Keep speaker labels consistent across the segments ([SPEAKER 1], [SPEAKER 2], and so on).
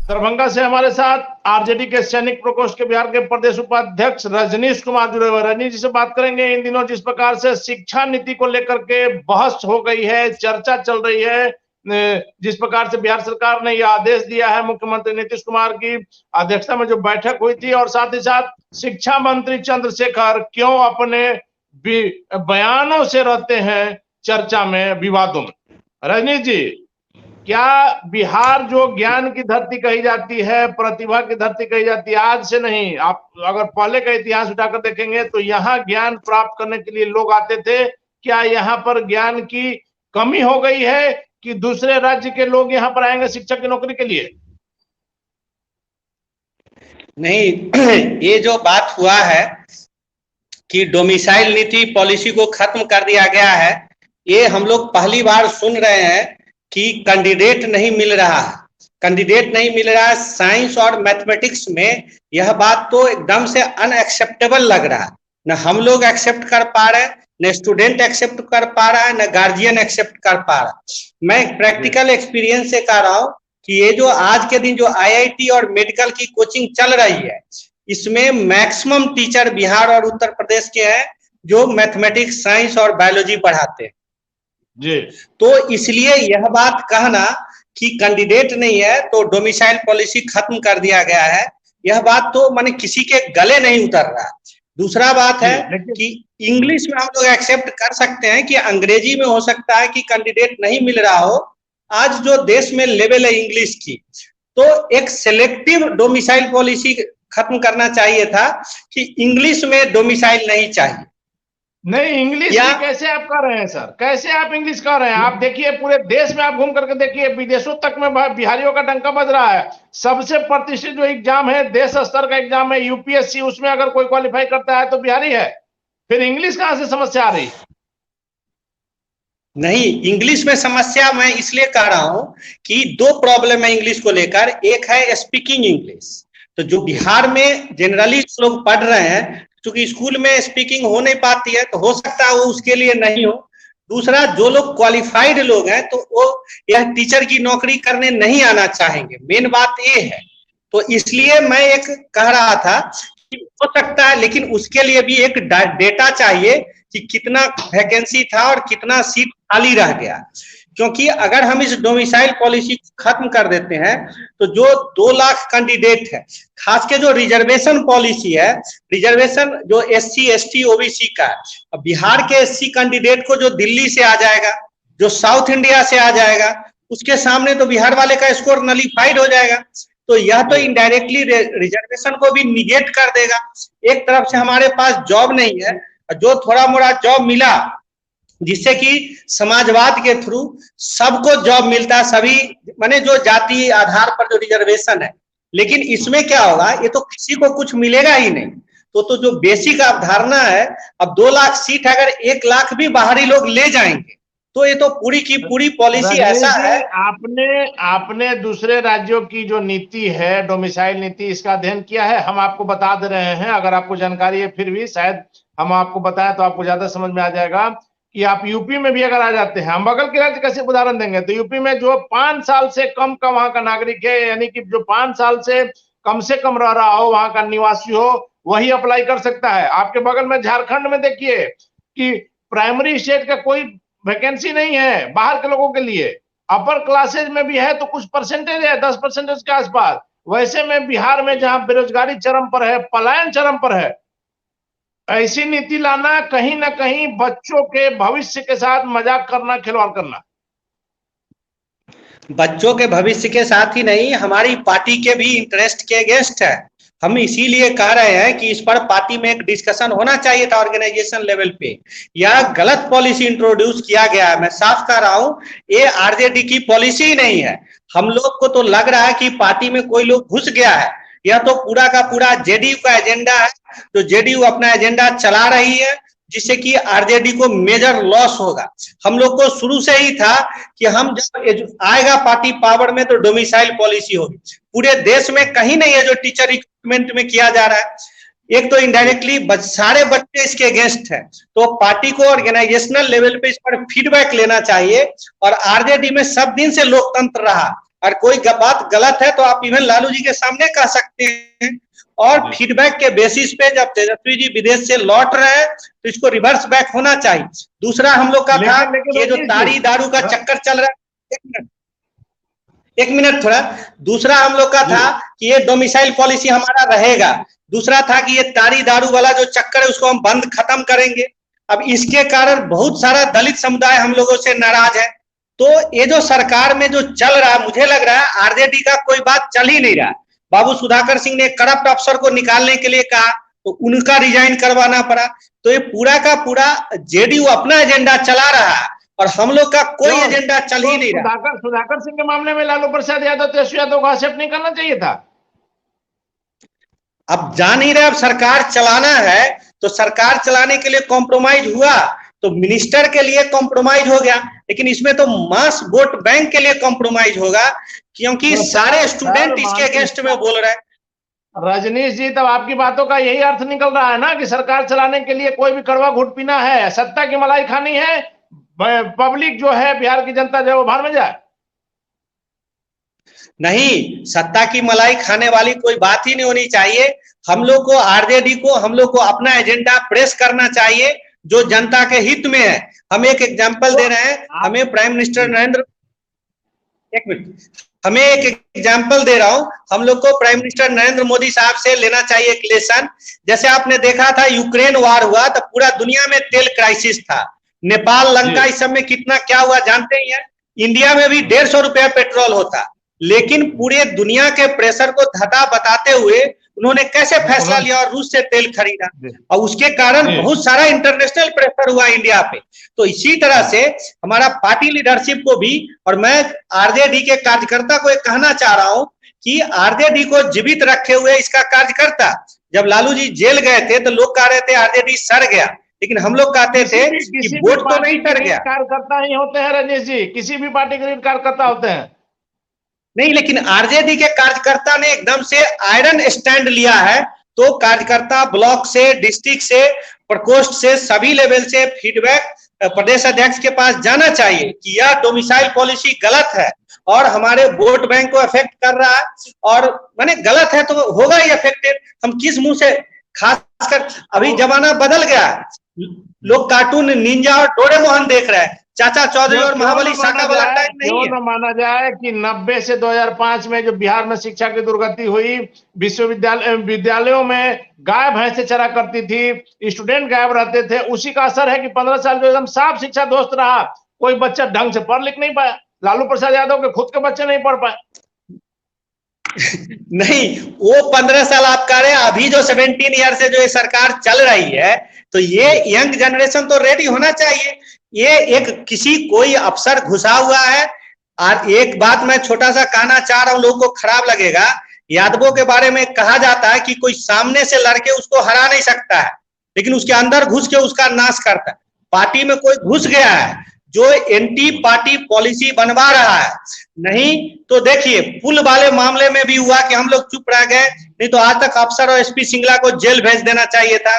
[SPEAKER 1] दरभंगा से हमारे साथ आरजेडी के सैनिक प्रकोष्ठ के बिहार के प्रदेश उपाध्यक्ष रजनीश कुमार जुड़े हुए। रजनीश जी से बात करेंगे। इन दिनों जिस प्रकार से शिक्षा नीति को लेकर के बहस हो गई है, चर्चा चल रही है, जिस प्रकार से बिहार सरकार ने यह आदेश दिया है, मुख्यमंत्री नीतीश कुमार की अध्यक्षता में जो बैठक हुई थी, और साथ ही साथ शिक्षा मंत्री चंद्रशेखर क्यों अपने बयानों से रहते हैं चर्चा में, विवादों में। रजनीश जी, क्या बिहार जो ज्ञान की धरती कही जाती है, प्रतिभा की धरती कही जाती है, आज से नहीं, आप अगर पहले का इतिहास उठाकर देखेंगे तो यहाँ ज्ञान प्राप्त करने के लिए लोग आते थे। क्या यहाँ पर ज्ञान की कमी हो गई है कि दूसरे राज्य के लोग यहाँ पर आएंगे शिक्षक की नौकरी के लिए?
[SPEAKER 2] नहीं, ये जो बात हुआ है कि डोमिसाइल नीति पॉलिसी को खत्म कर दिया गया है, ये हम लोग पहली बार सुन रहे हैं कि कैंडिडेट नहीं मिल रहा है। कैंडिडेट नहीं मिल रहा है साइंस और मैथमेटिक्स में, यह बात तो एकदम से अनएक्सेप्टेबल लग रहा है। न हम लोग एक्सेप्ट कर पा रहे हैं, न स्टूडेंट एक्सेप्ट कर पा रहा है, न गार्जियन एक्सेप्ट कर पा रहा है। मैं प्रैक्टिकल एक्सपीरियंस से कह रहा हूँ कि ये जो आज के दिन जो आईआईटी और मेडिकल की कोचिंग चल रही है, इसमें मैक्सिमम टीचर बिहार और उत्तर प्रदेश के हैं जो मैथमेटिक्स, साइंस और बायोलॉजी पढ़ाते हैं
[SPEAKER 1] जी।
[SPEAKER 2] तो इसलिए यह बात कहना कि कैंडिडेट नहीं है तो डोमिसाइल पॉलिसी खत्म कर दिया गया है, यह बात तो माने किसी के गले नहीं उतर रहा। दूसरा बात है कि इंग्लिश में हम लोग एक्सेप्ट कर सकते हैं कि अंग्रेजी में हो सकता है कि कैंडिडेट नहीं मिल रहा हो। आज जो देश में लेवल है इंग्लिश की, तो एक सिलेक्टिव डोमिसाइल पॉलिसी खत्म करना चाहिए था कि इंग्लिश में डोमिसाइल नहीं चाहिए।
[SPEAKER 1] नहीं, इंग्लिश कैसे आप कर रहे हैं सर? कैसे आप इंग्लिश कर रहे हैं? आप देखिए, पूरे देश में आप घूम करके देखिए, विदेशों तक में बिहारियों का डंका बज रहा है। सबसे प्रतिष्ठित जो एग्जाम है, देश स्तर का एग्जाम है, यूपीएससी, उसमें अगर कोई क्वालिफाई करता है तो बिहारी है। फिर इंग्लिश कहां से समस्या आ रही?
[SPEAKER 2] नहीं, इंग्लिश में समस्या मैं इसलिए कह रहा हूं कि दो प्रॉब्लम है इंग्लिश को लेकर। एक है स्पीकिंग इंग्लिश, तो जो बिहार में जनरली लोग पढ़ रहे हैं, क्योंकि स्कूल में स्पीकिंग हो नहीं पाती है, तो हो सकता है वो उसके लिए नहीं हो। दूसरा, जो लोग क्वालिफाइड लोग हैं तो वो यह टीचर की नौकरी करने नहीं आना चाहेंगे, मेन बात ये है। तो इसलिए मैं एक कह रहा था कि हो सकता है, लेकिन उसके लिए भी एक डेटा चाहिए कि कितना वैकेंसी था और कितना सीट खाली रह गया। क्योंकि अगर हम इस डोमिसाइल पॉलिसी को खत्म कर देते हैं तो जो 2 लाख कैंडिडेट है, खास के जो रिजर्वेशन पॉलिसी है, रिजर्वेशन जो एससी एसटी ओबीसी का, बिहार के एससी कैंडिडेट को जो दिल्ली से आ जाएगा, जो साउथ इंडिया से आ जाएगा, उसके सामने तो बिहार वाले का स्कोर नलीफाइड हो जाएगा। तो यह तो इनडायरेक्टली रिजर्वेशन को भी निगेट कर देगा। एक तरफ से हमारे पास जॉब नहीं है, जो थोड़ा मोड़ा जॉब मिला, जिससे कि समाजवाद के थ्रू सबको जॉब मिलता है, सभी माने जो जाति आधार पर जो रिजर्वेशन है। लेकिन इसमें क्या होगा, ये तो किसी को कुछ मिलेगा ही नहीं। तो जो बेसिक अवधारणा है, अब 2 लाख सीट अगर 1 लाख भी बाहरी लोग ले जाएंगे तो ये तो पूरी की पूरी पॉलिसी ऐसा है।
[SPEAKER 1] आपने दूसरे राज्यों की जो नीति है, डोमिसाइल नीति, इसका अध्ययन किया है? हम आपको बता दे रहे हैं, अगर आपको जानकारी है फिर भी शायद हम आपको बताएं तो आपको ज्यादा समझ में आ जाएगा कि आप यूपी में भी अगर आ जाते हैं, हम बगल के राज्य कैसे उदाहरण देंगे, तो यूपी में जो 5 साल से कम का वहां का नागरिक है, यानी कि जो 5 साल से कम रह रहा हो, वहां का निवासी हो, वही अप्लाई कर सकता है। आपके बगल में झारखंड में देखिए कि प्राइमरी स्टेट का कोई वैकेंसी नहीं है बाहर के लोगों के लिए। अपर क्लासेज में भी है तो कुछ परसेंटेज है, 10% के आसपास। वैसे में बिहार में जहां बेरोजगारी चरम पर है, पलायन चरम पर है, ऐसी नीति लाना कहीं ना कहीं बच्चों के भविष्य के साथ मजाक करना, खिलवाड़ करना।
[SPEAKER 2] बच्चों के भविष्य के साथ ही नहीं, हमारी पार्टी के भी इंटरेस्ट के अगेंस्ट है। हम इसीलिए कह रहे हैं कि इस पर पार्टी में एक डिस्कशन होना चाहिए था ऑर्गेनाइजेशन लेवल पे। यह गलत पॉलिसी इंट्रोड्यूस किया गया है। मैं साफ कह रहा हूं, ये आरजेडी की पॉलिसी ही नहीं है। हम लोग को तो लग रहा है कि पार्टी में कोई लोग घुस गया है। यह तो पूरा का पूरा जेडीयू का एजेंडा है, तो जेडीयू अपना एजेंडा चला रही है, जिससे कि आरजेडी को मेजर लॉस होगा। हम लोग को शुरू से ही था कि हम जब आएगा पार्टी पावर में तो डोमिसाइल पॉलिसी होगी। पूरे देश में कहीं नहीं है जो टीचर रिक्रूटमेंट में किया जा रहा है। एक तो इनडायरेक्टली सारे बच्चे इसके अगेंस्ट है, तो पार्टी को ऑर्गेनाइजेशनल लेवल पे इस पर फीडबैक लेना चाहिए। और आरजेडी में सब दिन से लोकतंत्र रहा, और कोई बात गलत है तो आप इवन लालू जी के सामने कह सकते हैं, और फीडबैक के बेसिस पे जब तेजस्वी जी विदेश से लौट रहे हैं तो इसको रिवर्स बैक होना चाहिए। दूसरा हम लोग का था ये जो ताड़ी दारू का चक्कर चल रहा है, एक मिनट थोड़ा, दूसरा हम लोग का था कि ये डोमिसाइल पॉलिसी हमारा रहेगा, दूसरा था कि ये ताड़ी दारू वाला जो चक्कर है उसको हम बंद खत्म करेंगे। अब इसके कारण बहुत सारा दलित समुदाय हम लोगों से नाराज है। तो ये जो सरकार में जो चल रहा है, मुझे लग रहा है आरजेडी का कोई बात चल ही नहीं रहा। बाबू सुधाकर सिंह ने करप्ट अफसर को निकालने के लिए कहा तो उनका रिजाइन करवाना पड़ा। तो ये पूरा का पूरा जेडीयू अपना एजेंडा चला रहा है और हम लोग का कोई एजेंडा चल ही नहीं रहा।
[SPEAKER 1] सुधाकर सिंह के मामले में लालू प्रसाद यादव तेजस्वी यादव को एक्सेप्ट नहीं करना चाहिए था।
[SPEAKER 2] अब जान ही रहे, अब सरकार चलाना है तो सरकार चलाने के लिए कॉम्प्रोमाइज हुआ तो मिनिस्टर के लिए कॉम्प्रोमाइज हो गया, लेकिन इसमें तो मास वोट बैंक के लिए कॉम्प्रोमाइज होगा, क्योंकि सारे स्टूडेंट इसके अगेंस्ट में बोल रहे हैं।
[SPEAKER 1] रजनीश जी, तब आपकी बातों का यही अर्थ निकल रहा है ना कि सरकार चलाने के लिए कोई भी कड़वा घुट पीना है, सत्ता की मलाई खानी है, पब्लिक जो है बिहार की जनता जो है वो बाहर में जाए।
[SPEAKER 2] नहीं, सत्ता की मलाई खाने वाली कोई बात ही नहीं होनी चाहिए। हम लोग को आरजेडी को हम लोग को अपना एजेंडा प्रेस करना चाहिए जो जनता के हित में है। हम एक एग्जांपल दे रहे हैं, हमें प्राइम मिनिस्टर नरेंद्र, एक मिनट, हमें एक एग्जांपल दे रहा हूं, हम लोग को प्राइम मिनिस्टर नरेंद्र मोदी साहब से लेना चाहिए एक लेसन। जैसे आपने देखा था यूक्रेन वार हुआ तो पूरा दुनिया में तेल क्राइसिस था, नेपाल लंका इस सब में कितना क्या हुआ जानते ही हैं। इंडिया में भी 150 रुपया पेट्रोल होता, लेकिन पूरे दुनिया के प्रेशर को धता बताते हुए उन्होंने कैसे फैसला लिया और रूस से तेल खरीदा, और उसके कारण बहुत सारा इंटरनेशनल प्रेशर हुआ इंडिया पे। तो इसी तरह से हमारा पार्टी लीडरशिप को भी, और मैं आरजेडी के कार्यकर्ता को एक कहना चाह रहा हूं कि आरजेडी को जीवित रखे हुए इसका कार्यकर्ता, जब लालू जी जेल गए थे तो लोग कह रहे थे आरजेडी सड़ गया, लेकिन हम लोग कहते थे कि वोट तो नहीं सड़ गया।
[SPEAKER 1] कार्यकर्ता ही होते हैं रजनीश जी, किसी भी पार्टी के कार्यकर्ता होते हैं
[SPEAKER 2] नहीं, लेकिन आरजेडी के कार्यकर्ता ने एकदम से आयरन स्टैंड लिया है। तो कार्यकर्ता ब्लॉक से, डिस्ट्रिक्ट से, प्रकोष्ठ से, सभी लेवल से फीडबैक प्रदेश अध्यक्ष के पास जाना चाहिए कि यह डोमिसाइल पॉलिसी गलत है और हमारे वोट बैंक को अफेक्ट कर रहा है, और माने गलत है तो होगा ही अफेक्टेड। हम किस मुंह से, खासकर अभी जमाना बदल गया, लोग कार्टून निंजा और डोरेमोहन देख रहे हैं, चाचा चौधरी और महाबली साका वाला टाइम नहीं है।
[SPEAKER 1] न माना जाए कि 90 से 2005 में जो बिहार में शिक्षा की दुर्गति हुई, विद्यालयों में गाय भैंसे चरा करती थी, स्टूडेंट गायब रहते थे, उसी का असर है कि 15 साल जो एकदम साफ शिक्षा दोस्त रहा, कोई बच्चा ढंग से पढ़ लिख नहीं पाया। लालू प्रसाद यादव के खुद के बच्चे नहीं पढ़ पाए।
[SPEAKER 2] नहीं, वो 15 साल आप कह रहे हैं, अभी जो 17 ईयर से जो ये सरकार चल रही है, तो ये यंग जनरेशन तो रेडी होना चाहिए। ये एक किसी कोई अफसर घुसा हुआ है। और एक बात मैं छोटा सा कहना चाह रहा हूं, लोगों को खराब लगेगा, यादवों के बारे में कहा जाता है कि कोई सामने से लड़के उसको हरा नहीं सकता है, लेकिन उसके अंदर घुस के उसका नाश करता है। पार्टी में कोई घुस गया है जो एंटी पार्टी पॉलिसी बनवा रहा है, नहीं तो देखिए पुल वाले मामले में भी हुआ कि हम लोग चुप रह गए, नहीं तो आज तक अफसर और एसपी सिंगला को जेल भेज देना चाहिए था।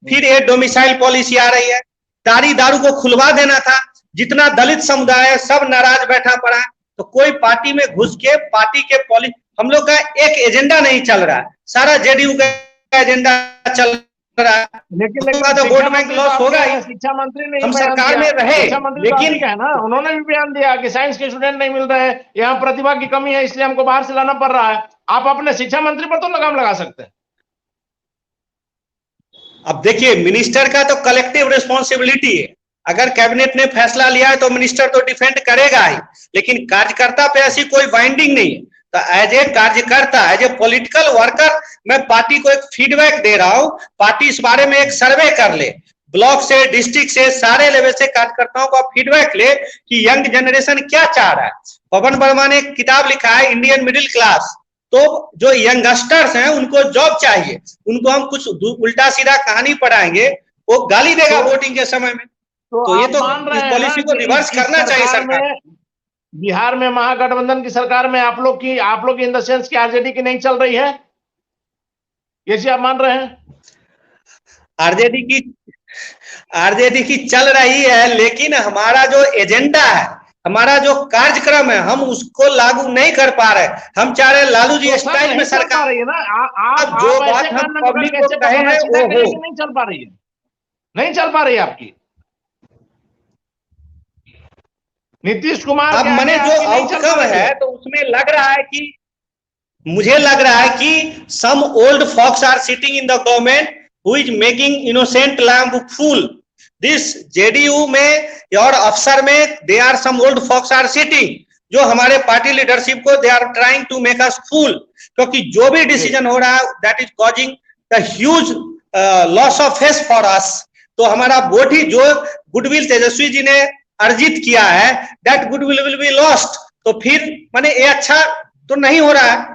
[SPEAKER 2] फिर ये डोमिसाइल पॉलिसी आ रही है, ताड़ी दारू को खुलवा देना था, जितना दलित समुदाय है सब नाराज बैठा पड़ा है। तो कोई पार्टी में घुस के पार्टी के पॉलिसी, हम लोग का एक एजेंडा नहीं चल रहा है, सारा जेडीयू का एजेंडा चल रहा है।
[SPEAKER 1] लेकिन
[SPEAKER 2] तो वोट बैंक लॉस होगा ही।
[SPEAKER 1] शिक्षा मंत्री ने
[SPEAKER 2] हम सरकार में रहे, लेकिन
[SPEAKER 1] है ना, उन्होंने भी बयान दिया कि साइंस के स्टूडेंट नहीं मिल रहे, यहाँ प्रतिभा की कमी है इसलिए हमको बाहर से लाना पड़ रहा है। आप अपने शिक्षा मंत्री पर तो लगाम लगा सकते हैं।
[SPEAKER 2] अब देखिए, मिनिस्टर का तो कलेक्टिव रिस्पॉन्सिबिलिटी है, अगर कैबिनेट ने फैसला लिया है तो मिनिस्टर तो डिफेंड करेगा ही, लेकिन कार्यकर्ता पे ऐसी कोई बाइंडिंग नहीं है। तो एज ए कार्यकर्ता, एज ए पॉलिटिकल वर्कर, मैं पार्टी को एक फीडबैक दे रहा हूं, पार्टी इस बारे में एक सर्वे कर ले, ब्लॉक से, डिस्ट्रिक्ट से, सारे लेवल से कार्यकर्ताओं का फीडबैक ले कि यंग जनरेशन क्या चाह रहा है। पवन वर्मा ने एक किताब लिखा है इंडियन मिडिल क्लास, तो जो यंगस्टर्स हैं उनको जॉब चाहिए, उनको हम कुछ उल्टा सीधा कहानी पढ़ाएंगे, वो गाली देगा वोटिंग के समय में। तो ये तो इस पॉलिसी को रिवर्स करना चाहिए सरकार।
[SPEAKER 1] बिहार में महागठबंधन की सरकार में आप लोग की इन द सेंस की आरजेडी की नहीं चल रही है, ये चीज आप मान रहे हैं?
[SPEAKER 2] आरजेडी की चल रही है, लेकिन हमारा जो एजेंडा है, हमारा जो कार्यक्रम है, हम उसको लागू नहीं कर पा रहे। हम चाह रहे लालू जी स्टाइल में सरकार
[SPEAKER 1] रही है ना। आप
[SPEAKER 2] जो बात हम पब्लिक को कहे हैं वो हो।
[SPEAKER 1] नहीं चल पा रही है, नहीं चल पा रही है आपकी। नीतीश कुमार
[SPEAKER 2] अब मैंने जो आउटकम है तो उसमें लग रहा है कि मुझे लग रहा है कि some old fox are sitting in the government who is making innocent lamb fool. This JDU में और अफसर में they are some old fox are sitting, जो हमारे पार्टी लीडरशिप को they are trying to make us fool. क्योंकि जो भी डिसीजन हो रहा है that is causing the huge loss of face for us. तो हमारा वोट ही जो गुडविल तेजस्वी जी ने अर्जित किया है, that goodwill will be lost. तो फिर माने ये अच्छा तो नहीं हो रहा है।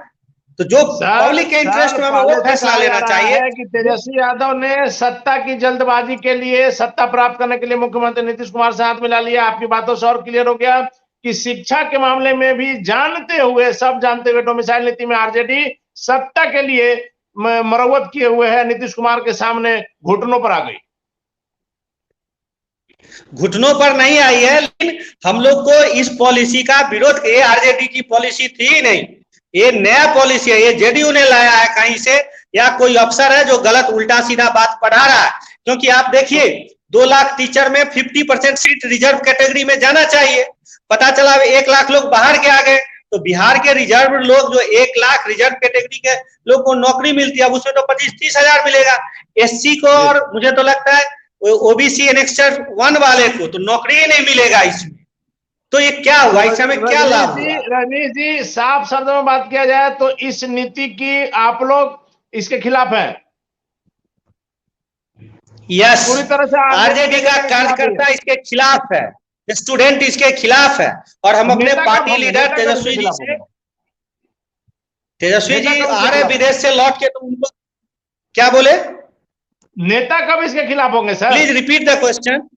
[SPEAKER 2] तो जो पब्लिक के इंटरेस्ट में हमें वो फैसला लेना चाहिए
[SPEAKER 1] कि तेजस्वी यादव ने सत्ता की जल्दबाजी के लिए, सत्ता प्राप्त करने के लिए मुख्यमंत्री नीतीश कुमार से हाथ मिला लिया। आपकी बातों से और क्लियर हो गया कि शिक्षा के मामले में भी जानते हुए, सब जानते हुए, डोमिसाइल नीति में आरजेडी सत्ता के लिए मरम्मत किए हुए है, नीतीश कुमार के सामने घुटनों पर आ गई।
[SPEAKER 2] घुटनों पर नहीं आई है, लेकिन हम लोग को इस पॉलिसी का विरोध, ये आरजेडी की पॉलिसी थी ही नहीं, ये नया पॉलिसी है, ये जेडीयू ने लाया है कहीं से, या कोई अफसर है जो गलत उल्टा सीधा बात पढ़ा रहा है। क्योंकि आप देखिए 2 लाख टीचर में 50% सीट रिजर्व कैटेगरी में जाना चाहिए, पता चला 1 लाख लोग बाहर के आ गए। तो बिहार के रिजर्व लोग जो 1 लाख रिजर्व कैटेगरी के लोग को नौकरी मिलती है, अब उसमें तो 25-30 हजार मिलेगा। एससी को और मुझे तो लगता है ओबीसी एनेक्स्टर 1 वाले को तो नौकरी ही नहीं मिलेगा इसमें। तो ये क्या हुआ, इस समय क्या लाभ हुआ?
[SPEAKER 1] रजनीश जी, साफ शब्दों में बात किया जाए तो इस नीति की आप लोग इसके खिलाफ हैं।
[SPEAKER 2] यस,
[SPEAKER 1] पूरी तरह से
[SPEAKER 2] आरजेडी का कार्यकर्ता इसके खिलाफ है, स्टूडेंट इसके खिलाफ है। और हम अपने पार्टी लीडर तेजस्वी जी से, तेजस्वी जी आ रहे विदेश से लौट के, तो उनको क्या बोले?
[SPEAKER 1] नेता कब इसके खिलाफ होंगे sir?
[SPEAKER 2] Please repeat the question.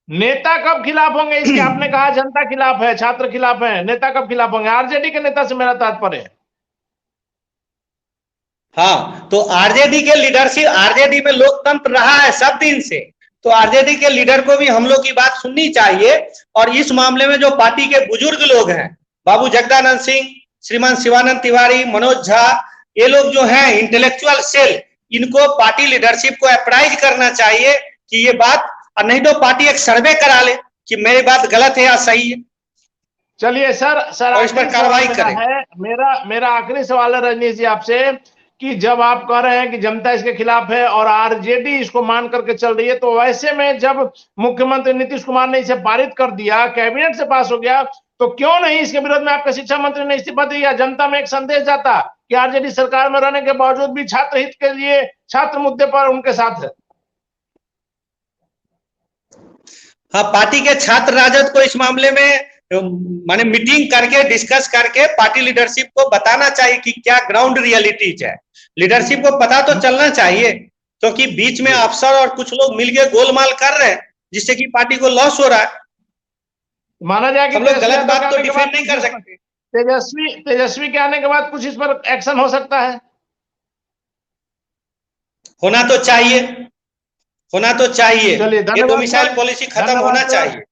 [SPEAKER 1] नेता कब खिलाफ होंगे इसके? आपने कहा जनता खिलाफ है, छात्र खिलाफ है, नेता कब खिलाफ होंगे? आरजेडी के नेता से मेरा तात्पर्य है।
[SPEAKER 2] हाँ, तो आरजेडी के लीडरशिप, आरजेडी में लोकतंत्र रहा है सब दिन से, तो आरजेडी के लीडर को भी हम लोग की बात सुननी चाहिए। और इस मामले में जो पार्टी के बुजुर्ग लोग हैं, बाबू जगदानंद सिंह, श्रीमान शिवानंद तिवारी, मनोज झा, ये लोग जो हैं इंटेलेक्चुअल सेल, इनको पार्टी लीडरशिप को अप्राइज करना चाहिए कि ये बात, और नहीं तो पार्टी एक सर्वे करा ले कि मेरी बात गलत है या सही है।
[SPEAKER 1] चलिए सर
[SPEAKER 2] और इस पर कार्रवाई करें।
[SPEAKER 1] मेरा आखिरी सवाल है रजनीश जी आपसे, कि जब आप कह रहे हैं कि जनता इसके खिलाफ है और आरजेडी इसको मान करके चल रही है, तो वैसे में जब मुख्यमंत्री नीतीश कुमार ने इसे पारित कर दिया, कैबिनेट से पास हो गया, तो क्यों नहीं इसके विरोध में आपके शिक्षा मंत्री ने इस्तीफा दिया? जनता में एक संदेश जाता कि आरजेडी सरकार में रहने के बावजूद भी छात्र हित के लिए, छात्र मुद्दे पर उनके साथ है।
[SPEAKER 2] हाँ, पार्टी के छात्र राजद को इस मामले में माने मीटिंग करके, डिस्कस करके पार्टी लीडरशिप को बताना चाहिए कि क्या ग्राउंड रियलिटीज है। लीडरशिप को पता तो चलना चाहिए, क्योंकि बीच में अफसर और कुछ लोग मिलके गोलमाल कर रहे हैं, जिससे कि पार्टी को लॉस हो रहा है।
[SPEAKER 1] माना जाए कि
[SPEAKER 2] हम लोग गलत बात तो डिफेंड नहीं कर सकते।
[SPEAKER 1] तेजस्वी के आने के बाद कुछ इस पर एक्शन हो सकता है?
[SPEAKER 2] होना तो चाहिए, होना तो चाहिए।
[SPEAKER 1] ये
[SPEAKER 2] डोमिसाइल पॉलिसी खत्म होना चाहिए।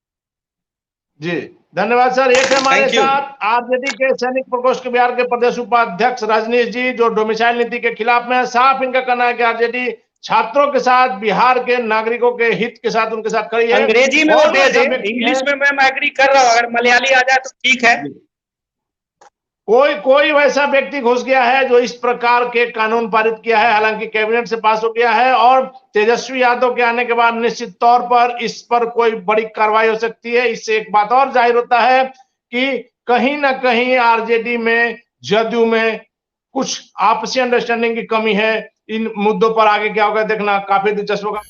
[SPEAKER 1] जी धन्यवाद सर। एक है हमारे साथ आरजेडी के सैनिक प्रकोष्ठ के बिहार के प्रदेश उपाध्यक्ष रजनीश जी, जो डोमिसाइल नीति के खिलाफ में। साफ इनका कहना है कि आरजेडी छात्रों के साथ, बिहार के नागरिकों के हित के साथ उनके साथ खड़ी है।
[SPEAKER 2] अंग्रेजी में वो दे दे, इंग्लिश में मैं एग्री कर रहा हूँ, अगर मलयाली आ जाए तो ठीक है।
[SPEAKER 1] कोई वैसा व्यक्ति घुस गया है जो इस प्रकार के कानून पारित किया है, हालांकि कैबिनेट से पास हो गया है, और तेजस्वी यादव के आने के बाद निश्चित तौर पर इस पर कोई बड़ी कार्रवाई हो सकती है। इससे एक बात और जाहिर होता है कि कहीं ना कहीं आरजेडी में, जदयू में कुछ आपसी अंडरस्टैंडिंग की कमी है। इन मुद्दों पर आगे क्या होगा देखना काफी दिलचस्प होगा।